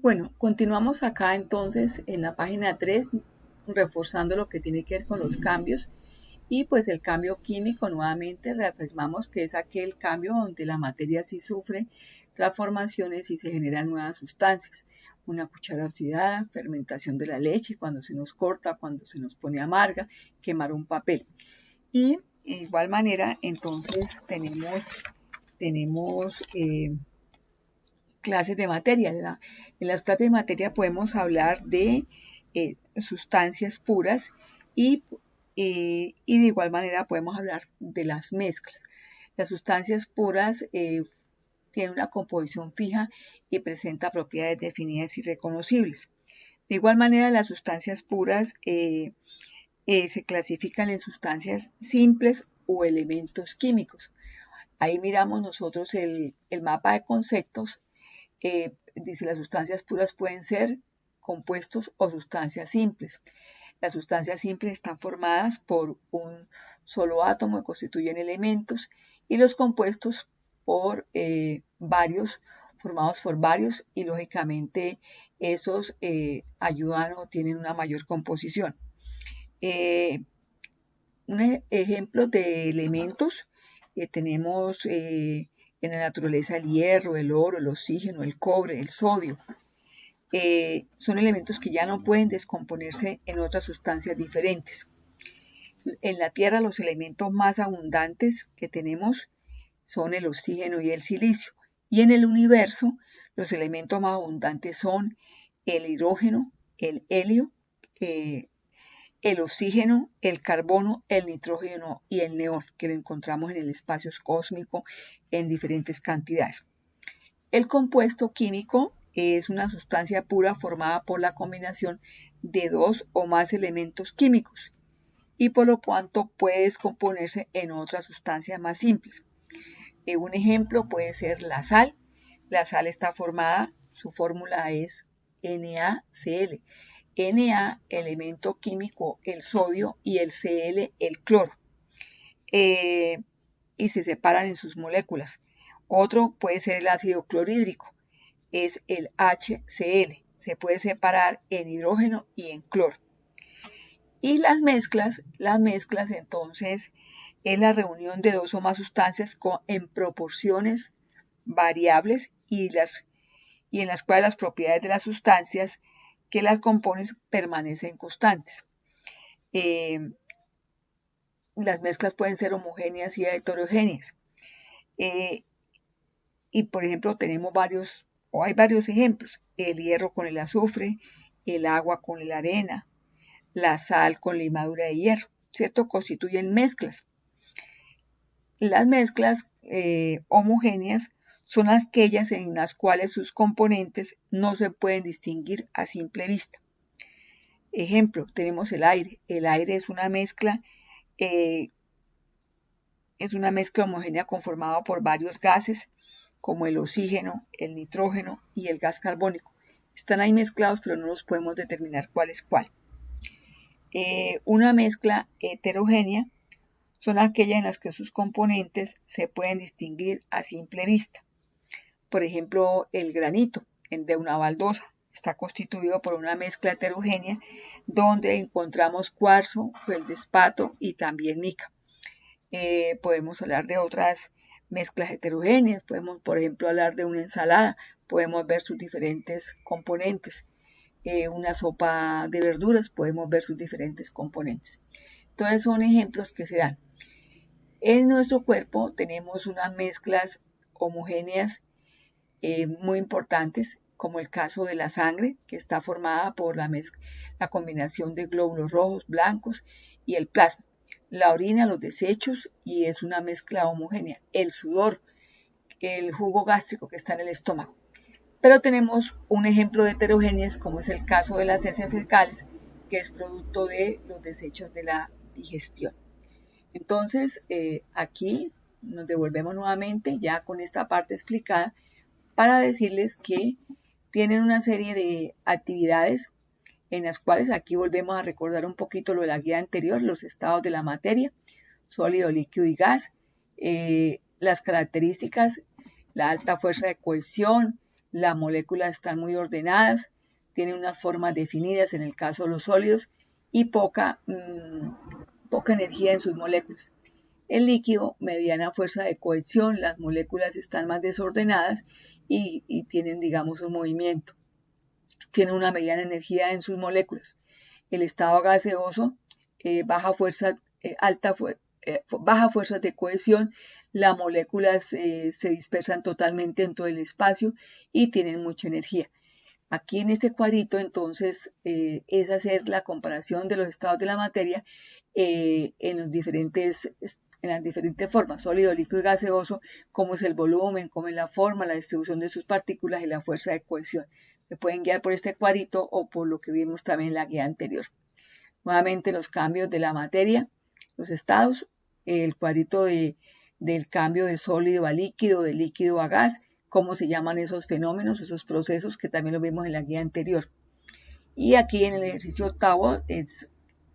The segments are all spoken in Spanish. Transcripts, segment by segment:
Bueno, continuamos acá entonces en la página 3, reforzando lo que tiene que ver con los cambios. Y pues el cambio químico, nuevamente reafirmamos que es aquel cambio donde la materia sí sufre transformaciones y se generan nuevas sustancias. Una cuchara oxidada, fermentación de la leche, cuando se nos corta, cuando se nos pone amarga, quemar un papel. Y de igual manera, entonces tenemos clases de materia. En las clases de materia podemos hablar de sustancias puras y de igual manera podemos hablar de las mezclas. Las sustancias puras tienen una composición fija y presenta propiedades definidas y reconocibles. De igual manera, las sustancias puras se clasifican en sustancias simples o elementos químicos. Ahí miramos nosotros el mapa de conceptos. Dice las sustancias puras pueden ser compuestos o sustancias simples. Las sustancias simples están formadas por un solo átomo que constituyen elementos y los compuestos por varios, formados por varios y lógicamente esos ayudan o tienen una mayor composición. Un ejemplo de elementos tenemos en la naturaleza el hierro, el oro, el oxígeno, el cobre, el sodio. Son elementos que ya no pueden descomponerse en otras sustancias diferentes. En la Tierra los elementos más abundantes que tenemos son el oxígeno y el silicio. Y en el universo los elementos más abundantes son el hidrógeno, el helio, el oxígeno, el carbono, el nitrógeno y el neón, que lo encontramos en el espacio cósmico en diferentes cantidades. El compuesto químico es una sustancia pura formada por la combinación de dos o más elementos químicos y por lo tanto puede descomponerse en otras sustancias más simples. Un ejemplo puede ser la sal. La sal está formada, su fórmula es NaCl. Na, elemento químico, el sodio, y el Cl, el cloro. Y se separan en sus moléculas. Otro puede ser el ácido clorhídrico, es el HCl. Se puede separar en hidrógeno y en cloro. Y las mezclas entonces es la reunión de dos o más sustancias en proporciones variables y en las cuales las propiedades de las sustancias que las componen permanecen constantes. Las mezclas pueden ser homogéneas y heterogéneas. Y por ejemplo hay varios ejemplos: el hierro con el azufre, el agua con la arena, la sal con limadura de hierro, ¿cierto? Constituyen mezclas. Las mezclas homogéneas son aquellas en las cuales sus componentes no se pueden distinguir a simple vista. Ejemplo, tenemos el aire. El aire es una mezcla homogénea conformada por varios gases como el oxígeno, el nitrógeno y el gas carbónico. Están ahí mezclados, pero no los podemos determinar cuál es cuál. Una mezcla heterogénea son aquellas en las que sus componentes se pueden distinguir a simple vista. Por ejemplo, el granito de una baldosa está constituido por una mezcla heterogénea donde encontramos cuarzo, feldespato y también mica. Podemos hablar de otras mezclas heterogéneas, podemos por ejemplo hablar de una ensalada, podemos ver sus diferentes componentes. Una sopa de verduras, podemos ver sus diferentes componentes. Entonces son ejemplos que se dan. En nuestro cuerpo tenemos unas mezclas homogéneas muy importantes, como el caso de la sangre, que está formada por la combinación de glóbulos rojos, blancos y el plasma. La orina, los desechos, y es una mezcla homogénea. El sudor, el jugo gástrico que está en el estómago. Pero tenemos un ejemplo de heterogéneas, como es el caso de las heces fecales, que es producto de los desechos de la digestión. Entonces, aquí nos devolvemos nuevamente ya con esta parte explicada para decirles que tienen una serie de actividades en las cuales aquí volvemos a recordar un poquito lo de la guía anterior, los estados de la materia, sólido, líquido y gas, las características, la alta fuerza de cohesión, las moléculas están muy ordenadas, tienen unas formas definidas en el caso de los sólidos y poca energía en sus moléculas. El líquido, mediana fuerza de cohesión, las moléculas están más desordenadas y tienen, digamos, un movimiento. Tienen una mediana energía en sus moléculas. El estado gaseoso, baja fuerza de cohesión, las moléculas se dispersan totalmente en todo el espacio y tienen mucha energía. Aquí en este cuadrito, entonces, es hacer la comparación de los estados de la materia en las diferentes formas, sólido, líquido y gaseoso, cómo es el volumen, cómo es la forma, la distribución de sus partículas y la fuerza de cohesión. Se pueden guiar por este cuadrito o por lo que vimos también en la guía anterior. Nuevamente los cambios de la materia, los estados, el cuadrito del cambio de sólido a líquido, de líquido a gas, cómo se llaman esos fenómenos, esos procesos que también lo vimos en la guía anterior. Y aquí en el ejercicio octavo es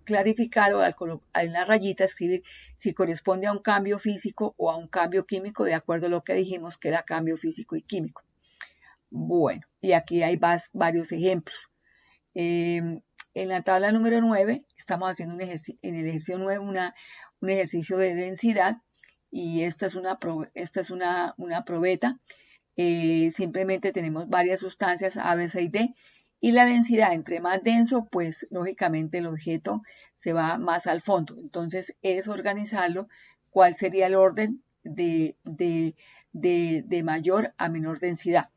clarificar o en la rayita escribir si corresponde a un cambio físico o a un cambio químico, de acuerdo a lo que dijimos que era cambio físico y químico. Bueno, y aquí hay varios ejemplos. En la tabla número 9 estamos haciendo en el ejercicio 9 un ejercicio de densidad y esta es una probeta. Simplemente tenemos varias sustancias A, B, C y D y la densidad, entre más denso, pues lógicamente el objeto se va más al fondo. Entonces es organizarlo, cuál sería el orden de mayor a menor densidad.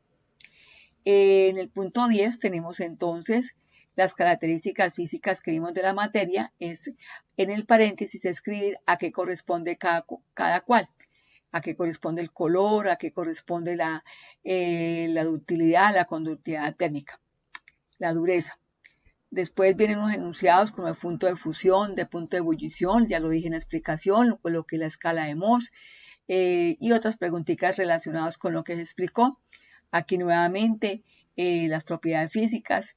En el punto 10 tenemos entonces las características físicas que vimos de la materia, es en el paréntesis escribir a qué corresponde cada cual, a qué corresponde el color, a qué corresponde la ductilidad, la conductividad térmica, la dureza. Después vienen los enunciados como el punto de fusión, de punto de ebullición, ya lo dije en la explicación, lo que es la escala de Mohs, y otras preguntitas relacionadas con lo que se explicó. Aquí nuevamente las propiedades físicas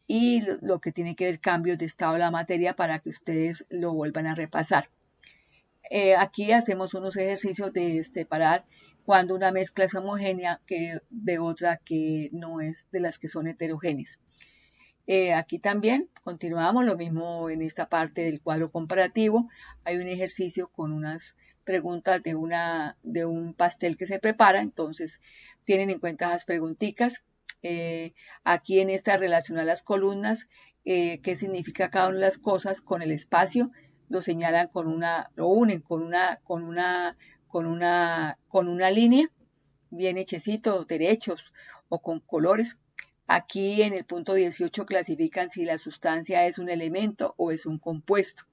y lo que tiene que ver cambios de estado de la materia para que ustedes lo vuelvan a repasar. Aquí hacemos unos ejercicios de separar cuando una mezcla es homogénea de otra que no es, de las que son heterogéneas. Aquí también continuamos lo mismo en esta parte del cuadro comparativo. Hay un ejercicio con unas preguntas de un pastel que se prepara, entonces tienen en cuenta las preguntitas. Aquí en esta relacionar las columnas, qué significa cada una de las cosas con el espacio, lo señalan lo unen con una línea, bien hechecito, derechos o con colores. Aquí en el punto 18 clasifican si la sustancia es un elemento o es un compuesto.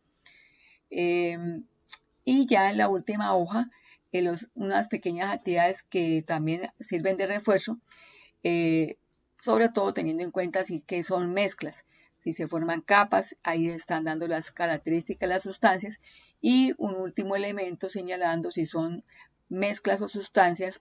Y ya en la última hoja, unas pequeñas actividades que también sirven de refuerzo, sobre todo teniendo en cuenta que son mezclas, si se forman capas, ahí están dando las características de las sustancias, y un último elemento señalando si son mezclas o sustancias,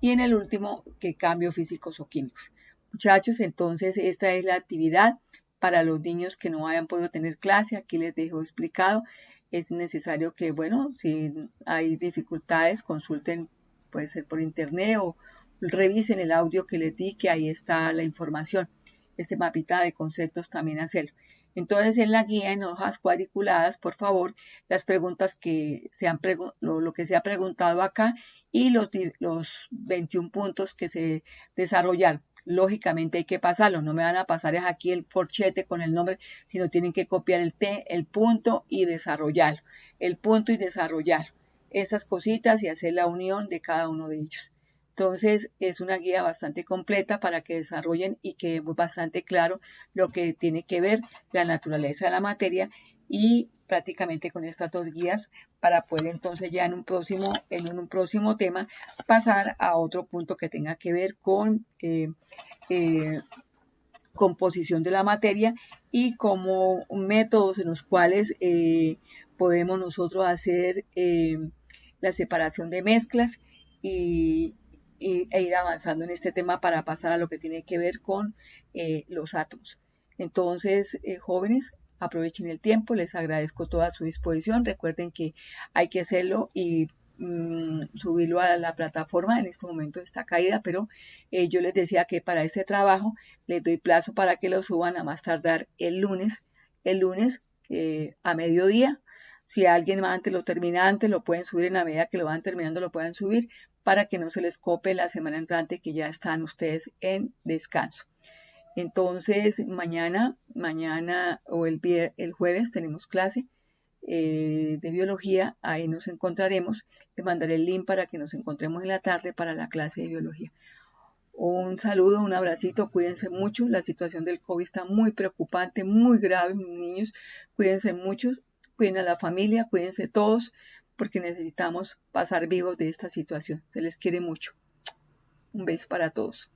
y en el último, qué cambios físicos o químicos. Muchachos, entonces esta es la actividad para los niños que no hayan podido tener clase. Aquí les dejo explicado. Es necesario que, bueno, si hay dificultades, consulten, puede ser por internet o revisen el audio que les di, que ahí está la información. Este mapita de conceptos también hacerlo. Entonces en la guía, en hojas cuadriculadas, por favor, las preguntas que lo que se ha preguntado acá y los 21 puntos que se desarrollaron. Lógicamente hay que pasarlo, no me van a pasar aquí el corchete con el nombre, sino tienen que copiar el punto y desarrollarlo. El punto y desarrollarlo. Estas cositas y hacer la unión de cada uno de ellos. Entonces es una guía bastante completa para que desarrollen y quede bastante claro lo que tiene que ver la naturaleza de la materia y prácticamente con estas dos guías para poder entonces ya en un próximo tema pasar a otro punto que tenga que ver con composición de la materia y como métodos en los cuales podemos nosotros hacer la separación de mezclas e ir avanzando en este tema para pasar a lo que tiene que ver con los átomos. Entonces, jóvenes, aprovechen el tiempo, les agradezco toda su disposición. Recuerden que hay que hacerlo y subirlo a la plataforma. En este momento está caída, pero yo les decía que para este trabajo les doy plazo para que lo suban a más tardar el lunes a mediodía. Si alguien va antes lo termina antes, lo pueden subir en la medida que lo van terminando, lo puedan subir para que no se les cope la semana entrante que ya están ustedes en descanso. Entonces, mañana o el jueves tenemos clase de biología, ahí nos encontraremos. Les mandaré el link para que nos encontremos en la tarde para la clase de biología. Un saludo, un abracito, cuídense mucho. La situación del COVID está muy preocupante, muy grave, niños. Cuídense mucho, cuiden a la familia, cuídense todos, porque necesitamos pasar vivos de esta situación. Se les quiere mucho. Un beso para todos.